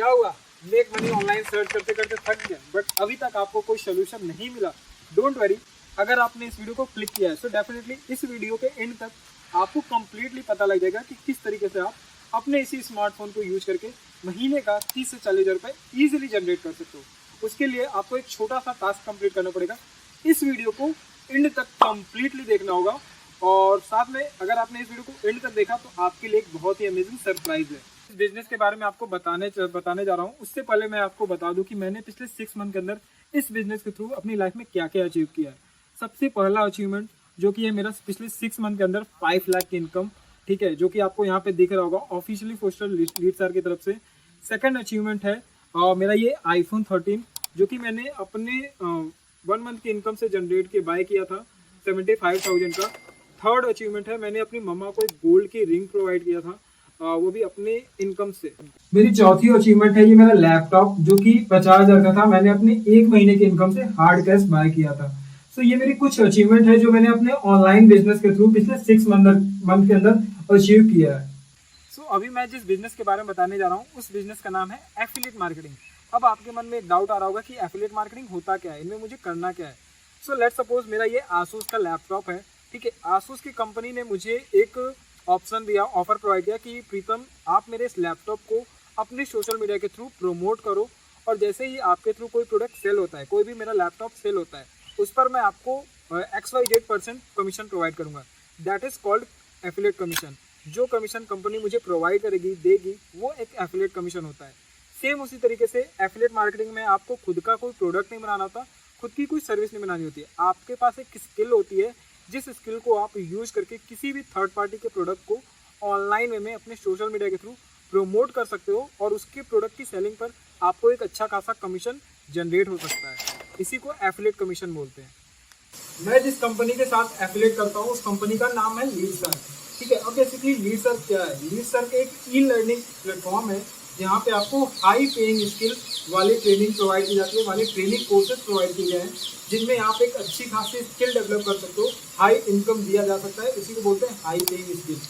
क्या हुआ, make money online search करते करते थक गए बट अभी तक आपको कोई सोल्यूशन नहीं मिला? डोंट वरी, अगर आपने इस वीडियो को क्लिक किया है तो डेफिनेटली इस वीडियो के एंड तक आपको कंप्लीटली पता लग जाएगा कि किस तरीके से आप अपने इसी स्मार्टफोन को यूज करके महीने का 30 से 40 हज़ार रुपये ईजिली जनरेट कर सकते हो। उसके लिए आपको एक छोटा सा टास्क कंप्लीट करना पड़ेगा। इस वीडियो को एंड तक कंप्लीटली देखना होगा और साथ में अगर आपने इस वीडियो को एंड तक देखा तो आपके लिए एक बहुत ही अमेजिंग सरप्राइज है। इस बिजनेस के बारे में आपको बताने जा रहा हूँ। उससे पहले मैं आपको बता दूं कि मैंने पिछले 6 मंथ के अंदर इस बिजनेस के थ्रू अपनी लाइफ में क्या क्या अचीव किया है। सबसे पहला अचीवमेंट जो कि है मेरा पिछले 6 मंथ के अंदर 5 लाख की इनकम, ठीक है, जो कि आपको यहाँ पे दिख रहा होगा ऑफिशियली पोस्टर लीडसर की तरफ से। सेकंड अचीवमेंट है मेरा ये आईफोन 13 जो कि मैंने अपने 1 मंथ की इनकम से जनरेट के बाय किया था 75,000 का। थर्ड अचीवमेंट है मैंने अपनी मम्मा को एक गोल्ड की रिंग प्रोवाइड किया था, वो भी अपने इनकम से। मेरी चौथी अचीवमेंट है ये मेरा लैपटॉप जो कि 50,000 का था, मैंने अपने 1 महीने की इनकम से हार्ड कैश बाय किया था। सो ये मेरी कुछ अचीवमेंट है जो मैंने अपने ऑनलाइन बिजनेस के थ्रू पिछले 6 मंथ के अंदर अचीव किया है। सो अभी मैं जिस बिजनेस के बारे में बताने जा रहा हूँ उस बिजनेस का नाम है एफिलिएट मार्केटिंग। अब आपके मन में एक डाउट आ रहा होगा कि एफिलिएट मार्केटिंग होता क्या है, इनमें मुझे करना क्या है। सो लेट्स सपोज मेरा ये आसूस का लैपटॉप है, ठीक है। आसूस की कंपनी ने मुझे एक ऑप्शन दिया, ऑफर प्रोवाइड किया कि प्रीतम आप मेरे इस लैपटॉप को अपने सोशल मीडिया के थ्रू प्रमोट करो और जैसे ही आपके थ्रू कोई प्रोडक्ट सेल होता है, कोई भी मेरा लैपटॉप सेल होता है, उस पर मैं आपको XYZ% कमीशन प्रोवाइड करूंगा। That is called affiliate commission. जो कमीशन कंपनी मुझे प्रोवाइड करेगी, देगी, वो एक एफिलिएट कमीशन होता है। सेम उसी तरीके से एफिलिएट मार्केटिंग में आपको खुद का कोई प्रोडक्ट नहीं बनाना होता, खुद की कोई सर्विस नहीं बनानी होती है। आपके पास एक स्किल होती है जिस स्किल को आप यूज करके किसी भी थर्ड पार्टी के प्रोडक्ट को ऑनलाइन वे में अपने सोशल मीडिया के थ्रू प्रमोट कर सकते हो और उसके प्रोडक्ट की सेलिंग पर आपको एक अच्छा खासा कमीशन जनरेट हो सकता है। इसी को एफिलिएट कमीशन बोलते हैं। मैं जिस कंपनी के साथ एफिलिएट करता हूँ उस कंपनी का नाम है लीडसर, ठीक है। अब बेसिकली लीडसर क्या है? लीडसर एक ई लर्निंग प्लेटफॉर्म है जहाँ पे आपको हाई पेइंग स्किल वाली ट्रेनिंग प्रोवाइड की जाती है, वाली ट्रेनिंग कोर्सेज प्रोवाइड किए गए हैं जिनमें आप एक अच्छी खासी स्किल डेवलप कर सकते हो, हाई इनकम दिया जा सकता है। इसी को बोलते हैं हाई पेइंग स्किल।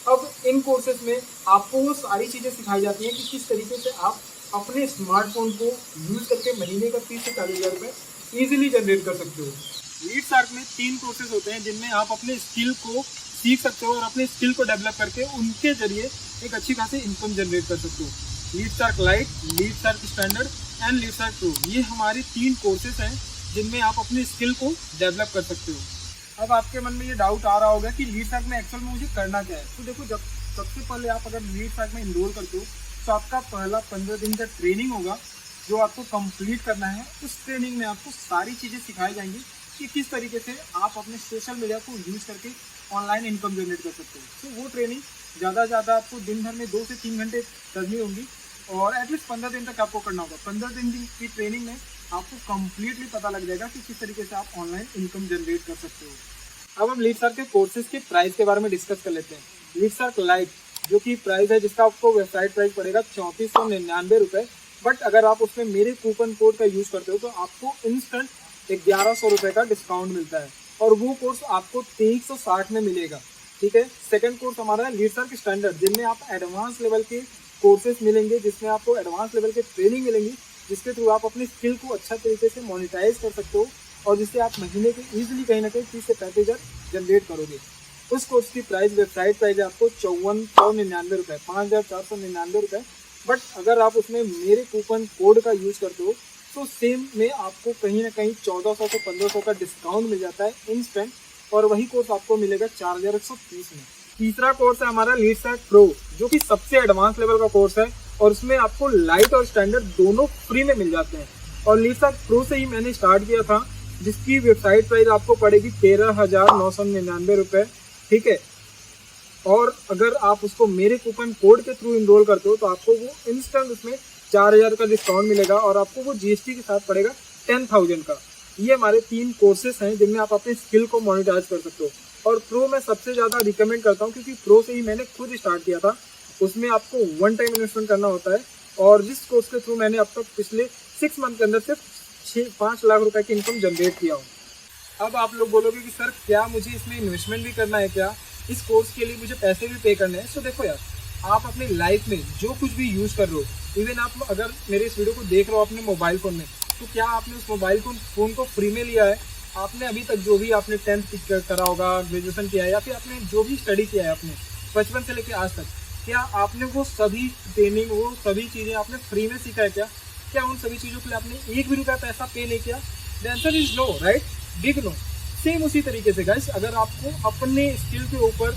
अब इन कोर्सेज में आपको वो सारी चीज़ें सिखाई जाती हैं कि किस तरीके से आप अपने स्मार्टफोन को यूज करके महीने का 30 से 40 हज़ार रुपये ईजिली जनरेट कर सकते हो। लीडसर में 3 कोर्सेज होते हैं जिनमें आप अपने स्किल को सीख सकते हो और अपने स्किल को डेवलप करके उनके जरिए एक अच्छी खासी इनकम जनरेट कर सकते हो। लीडसर लाइट, लीडसर स्टैंडर्ड एंड लीडसर प्रो, ये हमारी 3 कोर्सेज हैं जिनमें आप अपनी स्किल को डेवलप कर सकते हो। अब आपके मन में ये डाउट आ रहा होगा कि लीडसर में एक्चुअल में मुझे करना क्या है। तो देखो, जब सबसे पहले आप अगर लीडसर में इनरोल करते हो तो आपका पहला 15 दिन का ट्रेनिंग होगा जो आपको कंप्लीट करना है। उस ट्रेनिंग में आपको सारी चीज़ें सिखाई जाएंगी कि किस तरीके से आप अपने सोशल मीडिया को यूज करके ऑनलाइन इनकम जनरेट कर सकते हो। तो वो ट्रेनिंग ज़्यादा से ज़्यादा आपको दिन भर में 2 से 3 घंटे करनी होगी और एटलीस्ट 15 दिन तक आपको करना होगा। 15 दिन की ट्रेनिंग में आपको कंप्लीटली पता लग जाएगा कि किस तरीके से आप ऑनलाइन इनकम जनरेट कर सकते हो। अब हम लीडसर के कोर्सेज के प्राइस के बारे में डिस्कस कर लेते हैं। लीडसर लाइट जो कि प्राइस है जिसका आपको वेबसाइट प्राइस पड़ेगा 3499 रुपये, बट अगर आप उसमें मेरे कूपन कोड का यूज़ करते हो तो आपको इंस्टेंट 1100 रुपये का डिस्काउंट मिलता है और वो कोर्स आपको 2360 में मिलेगा, ठीक है। सेकंड कोर्स हमारा है लीडसर स्टैंडर्ड, जिनमें आप एडवांस लेवल के कोर्सेज मिलेंगे, जिसमें आपको एडवांस लेवल के ट्रेनिंग मिलेंगी जिसके थ्रू आप अपनी स्किल को अच्छा तरीके से मोनेटाइज कर सकते हो और जिससे आप महीने के ईजिली कहीं ना कहीं 30 से 35 हज़ार जनरेट करोगे। उस कोर्स की प्राइस वेबसाइट प्राइस है आपको 5499 रुपये, 5499 रुपये। बट अगर आप उसमें मेरे कूपन कोड का यूज़ करते हो तो सेम में आपको कहीं ना कहीं 1400 से 1500 का डिस्काउंट मिल जाता है इंस्टेंट और वही कोर्स आपको मिलेगा 4130 में। तीसरा कोर्स है हमारा लीडसर प्रो जो कि सबसे एडवांस लेवल का कोर्स है और उसमें आपको लाइट और स्टैंडर्ड दोनों फ्री में मिल जाते हैं। और लीडसर प्रो से ही मैंने स्टार्ट किया था जिसकी वेबसाइट प्राइस आपको पड़ेगी 13,999 रुपये, ठीक है। और अगर आप उसको मेरे कूपन कोड के थ्रू इनरोल करते हो तो आपको वो इंस्टेंट उसमें 4000 का डिस्काउंट मिलेगा और आपको वो GST के साथ पड़ेगा 10,000 का। ये हमारे 3 कोर्सेज हैं जिनमें आप अपने स्किल को मोनेटाइज कर सकते हो। और प्रो मैं सबसे ज़्यादा रिकमेंड करता हूँ क्योंकि प्रो से ही मैंने खुद स्टार्ट किया था। उसमें आपको 1 टाइम इन्वेस्टमेंट करना होता है और जिस कोर्स के थ्रू मैंने अब तक पिछले 6 मंथ के अंदर सिर्फ 5 लाख रुपए की इनकम जनरेट किया हूँ। अब आप लोग बोलोगे कि सर क्या मुझे इसमें इन्वेस्टमेंट भी करना है क्या, इस कोर्स के लिए मुझे पैसे भी पे करने हैं? सो देखो यार, आप अपनी लाइफ में जो कुछ भी यूज़ कर रहे हो, इवन आप अगर मेरे इस वीडियो को देख रहे हो अपने मोबाइल फ़ोन में, तो क्या आपने उस मोबाइल फ़ोन को फ्री में लिया है? आपने अभी तक जो भी आपने 10th करा होगा, ग्रेजुएशन किया है, या फिर आपने जो भी स्टडी किया है अपने बचपन से लेकर आज तक, क्या आपने वो सभी ट्रेनिंग, वो सभी चीज़ें आपने फ्री में सीखा है क्या? क्या उन सभी चीज़ों के लिए आपने एक भी रुपया पैसा पे नहीं किया? The answer is no, right? Big no. Same उसी तरीके से गाइस, अगर आपको अपने स्किल के ऊपर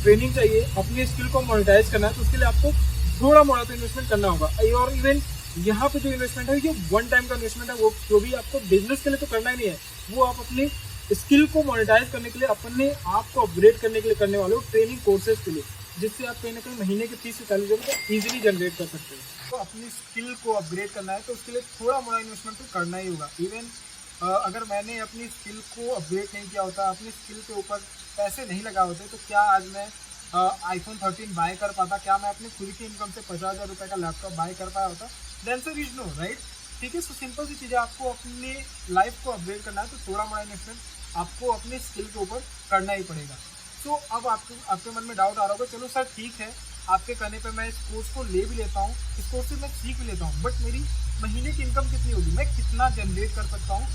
ट्रेनिंग चाहिए, अपने स्किल को मोनेटाइज करना है, तो उसके लिए आपको थोड़ा मोड़ा तो इन्वेस्टमेंट करना होगा। और इवन यहाँ पे जो इन्वेस्टमेंट है, ये वन टाइम का इन्वेस्टमेंट है, वो जो भी आपको बिजनेस के लिए तो करना ही नहीं है, वो आप अपने स्किल को मोनेटाइज करने के लिए, अपने आप को अपग्रेड करने के लिए करने वाले हो, ट्रेनिंग कोर्सेज के लिए, जिससे आप कहीं ना कहीं महीने के 30 से 40 रुपये ईजिली जनरेट कर सकते हो। तो अपनी स्किल को अपग्रेड करना है तो उसके लिए थोड़ा मोड़ा इन्वेस्टमेंट तो करना ही होगा। इवन अगर मैंने अपनी स्किल को अपग्रेड नहीं किया होता, अपनी स्किल के ऊपर पैसे नहीं लगाए होते, तो क्या आज मैं iPhone 13 बाय कर पाता? क्या मैं अपनी खुद की इनकम से 50,000 रुपये का लैपटॉप बाय कर पाया होता? The answer is no, right? ठीक है, सो सिंपल सी चीज़ें, आपको अपनी लाइफ को अपग्रेड करना है तो थोड़ा मोड़ा इन्वेस्टमेंट आपको अपने स्किल के ऊपर करना ही पड़ेगा। सो अब आपके मन में डाउट आ रहा होगा, चलो सर ठीक है, आपके कहने पे मैं इस कोर्स को ले भी लेता हूँ, इस कोर्स से मैं सीख भी लेता हूँ, बट मेरी महीने की इनकम कितनी होगी? मैं कितना जनरेट कर सकता हूँ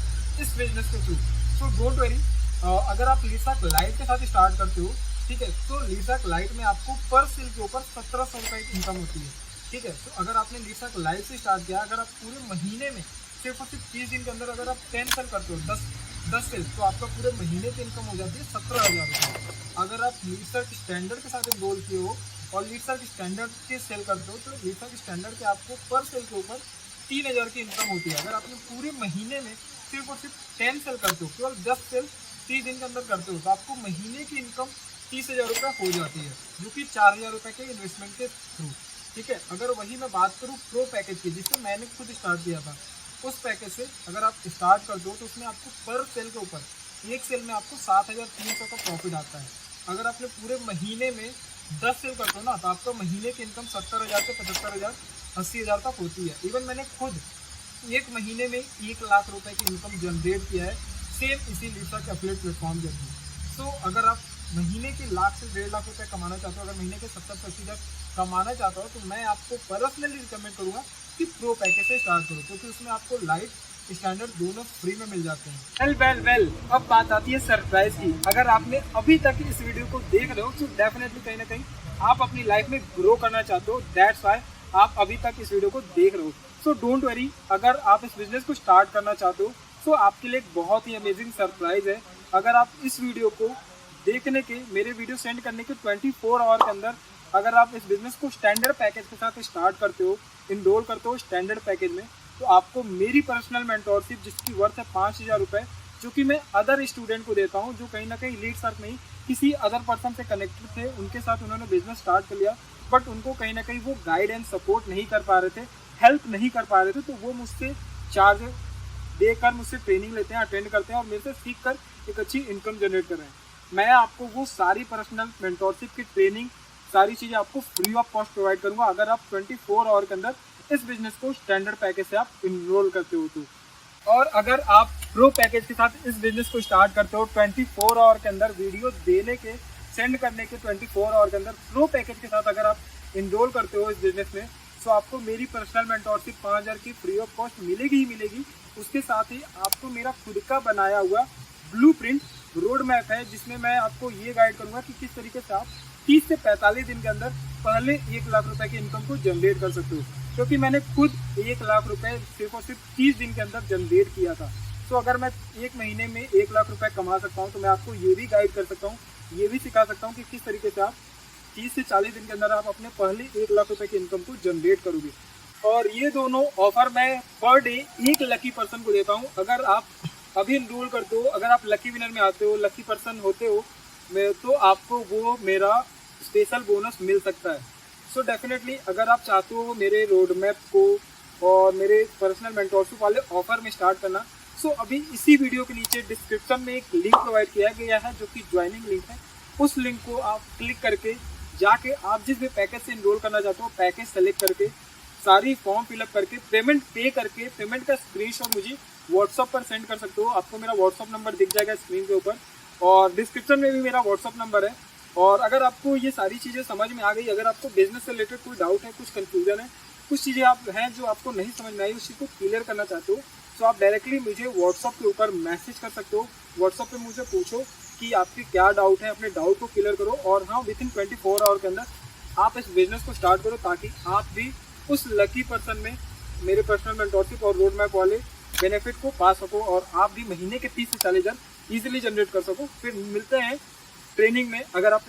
इस बिजनेस के थ्रू? सो डोंट वरी, अगर आप लीसाक लाइट के साथ स्टार्ट करते हो, ठीक है, तो लीसाक लाइट में आपको पर सेल के ऊपर 1700 रुपये की इनकम होती है। ठीक है, तो अगर आपने लीसाक लाइट से स्टार्ट किया, अगर आप पूरे महीने में सिर्फ और सिर्फ 30 दिन के अंदर अगर आप 10 सेल करते हो, 10 सेल, तो आपका पूरे महीने की इनकम हो जाती है 17,000 रुपये। अगर आप लीसाक स्टैंडर्ड के साथ एनरोल किए हो और लीसाक स्टैंडर्ड के सेल करते हो, तो लीसाक स्टैंडर्ड के आपको पर सेल के ऊपर 3,000 की इनकम होती है। अगर आपने पूरे महीने में सिर्फ और सिर्फ 10 सेल करते हो, केवल 10 सेल 30 दिन के अंदर करते हो, तो आपको महीने की इनकम 30,000 रुपये हो जाती है, जो कि 4,000 रुपये के इन्वेस्टमेंट के थ्रू। ठीक है, अगर वही मैं बात करूँ प्रो पैकेज की, जिससे मैंने खुद स्टार्ट किया था, उस पैकेज से अगर आप स्टार्ट कर दो, तो उसमें आपको पर सेल के ऊपर, एक सेल में आपको 7,300 का प्रॉफिट आता है। अगर आपने पूरे महीने में 10 सेल करते हो ना, तो आपका महीने की इनकम 70,000 से 75,000 80,000 तक होती है। इवन मैंने खुद एक महीने में 1 लाख रुपए की इनकम जनरेट किया है, सेम इसी लीसाक एफिलिएट प्लेटफॉर्म के थ्रू। सो अगर आप महीने के लाख से 1.5 लाख रुपए कमाना चाहते हो, अगर महीने के 70 से 80 हज़ार कमाना चाहता हो, तो मैं आपको पर्सनली रिकमेंड करूँगा कि प्रो पैकेज से स्टार्ट करो, क्योंकि उसमें आपको लाइट स्टैंडर्ड दोनों फ्री में मिल जाते हैं। वेल अब बात आती है सरप्राइज की। अगर आपने अभी तक इस वीडियो को देख रहे हो, तो डेफिनेटली कहीं ना कहीं आप अपनी लाइफ में ग्रो करना चाहते हो, दैट्स वाई आप अभी तक इस वीडियो को देख रहे हो। सो डोंट वरी, अगर आप इस बिजनेस को स्टार्ट करना चाहते हो, तो आपके लिए एक बहुत ही अमेजिंग सरप्राइज है। अगर आप इस वीडियो को देखने के, मेरे वीडियो सेंड करने के 24 आवर के अंदर अगर आप इस बिजनेस को स्टैंडर्ड पैकेज के साथ स्टार्ट करते हो, इनरोल करते हो स्टैंडर्ड पैकेज में, तो आपको मेरी पर्सनल मेंटोरशिप, जिसकी वर्थ है 5,000 रुपये, जो कि मैं अदर स्टूडेंट को देता हूँ, जो कहीं ना कहीं लीडसर्क नहीं, किसी अदर पर्सन से कनेक्टेड थे, उनके साथ उन्होंने बिजनेस स्टार्ट कर लिया, बट उनको कहीं ना कहीं वो गाइड एंड सपोर्ट नहीं कर पा रहे थे, हेल्प नहीं कर पा रहे थे, तो वो मुझसे चार्ज देकर मुझसे ट्रेनिंग लेते हैं, अटेंड करते हैं और मेरे से सीख कर एक अच्छी इनकम जनरेट कर रहे हैं। मैं आपको वो सारी पर्सनल मेंटोरशिप की ट्रेनिंग, सारी चीज़ें आपको फ्री ऑफ कॉस्ट प्रोवाइड करूंगा, अगर आप 24 आवर के अंदर इस बिजनेस को स्टैंडर्ड पैकेज से आप इनरोल करते हो तो। और अगर आप प्रो पैकेज के साथ इस बिजनेस को स्टार्ट करते हो, 24 आवर के अंदर वीडियो देने के, सेंड करने के 24 आवर के अंदर प्रो पैकेज के साथ अगर आप इनरोल करते हो इस बिजनेस में, तो आपको मेरी पर्सनल मेंटोरशिप 5,000 की फ्री ऑफ कॉस्ट मिलेगी ही मिलेगी। उसके साथ ही आपको मेरा खुद का बनाया हुआ ब्लूप्रिंट रोड मैप है, जिसमें मैं आपको ये गाइड करूंगा कि किस तरीके से आप 30 से 45 दिन के अंदर पहले 1 लाख रुपए की इनकम को जनरेट कर सकते हो, क्योंकि मैंने खुद 1 लाख रुपए सिर्फ और सिर्फ 30 दिन के अंदर जनरेट किया था। तो अगर मैं एक महीने में 1 लाख रुपए कमा सकता हूँ, तो मैं आपको ये भी गाइड कर सकता हूँ, ये भी सिखा सकता हूँ कि किस तरीके से आप 30 से 40 दिन के अंदर आप अपने पहले 1 लाख रुपए की इनकम को जनरेट करोगे। और ये दोनों ऑफर मैं पर डे एक लकी पर्सन को देता हूँ। अगर आप अभी इनरोल करते हो, अगर आप लकी विनर में आते हो, लकी पर्सन होते हो, तो आपको वो मेरा स्पेशल बोनस मिल सकता है। सो डेफिनेटली अगर आप चाहते हो मेरे रोड मैप को और मेरे पर्सनल मेंटोरशिप वाले ऑफर में स्टार्ट करना, सो अभी इसी वीडियो के नीचे डिस्क्रिप्शन में एक लिंक प्रोवाइड किया गया है, जो कि ज्वाइनिंग लिंक है। उस लिंक को आप क्लिक करके जाके आप जिस भी पैकेज से इनरोल करना चाहते हो, पैकेज सेलेक्ट करके सारी फॉर्म फिलअप करके पेमेंट पे करके, पेमेंट का स्क्रीनशॉट मुझे व्हाट्सअप पर सेंड कर सकते हो। आपको मेरा व्हाट्सअप नंबर दिख जाएगा स्क्रीन के ऊपर, और डिस्क्रिप्शन में भी मेरा व्हाट्सअप नंबर है। और अगर आपको ये सारी चीज़ें समझ में आ गई, अगर आपको बिजनेस से रिलेटेड कोई डाउट है, कुछ कंफ्यूजन है, कुछ चीज़ें आप हैं जो आपको नहीं समझ में आई, उस चीज़ को क्लियर करना चाहते हो, तो आप डायरेक्टली मुझे व्हाट्सअप के ऊपर मैसेज कर सकते हो। व्हाट्सअप पे मुझे पूछो कि आपके क्या डाउट है, अपने डाउट को क्लियर करो और हाँ, विद इन 24 आवर के अंदर आप इस बिजनेस को स्टार्ट करो, ताकि आप भी उस लकी पर्सन में मेरे पर्सनल मेंटोरशिप और रोड मैप वाले बेनिफिट को पा सको और आप भी महीने के 30 से 40 हज़ार ईजिली जनरेट कर सको। फिर मिलते हैं ट्रेनिंग में। अगर आप